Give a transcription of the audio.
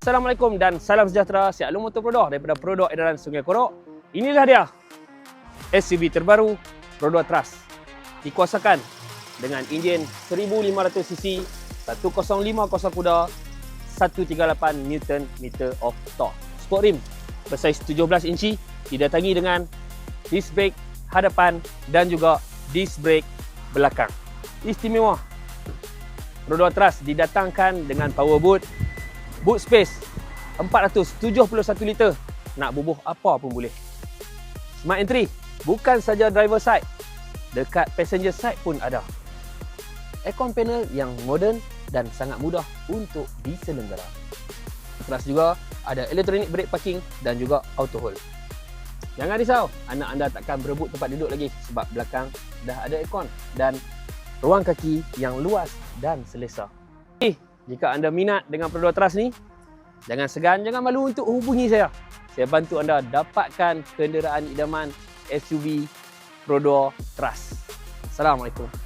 Assalamualaikum dan salam sejahtera. Saya Alun Motor Prodo daripada Prodo Edaran Sungai Korok. Inilah dia SUV terbaru Prodo Trust. Dikuasakan dengan enjin 1500cc, 105 kuda, 138 Nm of torque. Sport rim bersaiz 17 inci, didatangi dengan disc brake hadapan dan juga disc brake belakang. Istimewa, Prodo Trust didatangkan dengan power boot space 471 liter, nak bubuh apa pun boleh. Smart entry, bukan saja driver side, dekat passenger side pun ada. Aircon panel yang moden dan sangat mudah untuk diselenggara. Trust juga ada electronic brake parking dan juga auto hold. Jangan risau, anak anda takkan berebut tempat duduk lagi sebab belakang dah ada aircon dan ruang kaki yang luas dan selesa. Jika anda minat dengan Prodo Trust ni, jangan segan, jangan malu untuk hubungi saya. Saya bantu anda dapatkan kenderaan idaman SUV Prodo Trust. Assalamualaikum.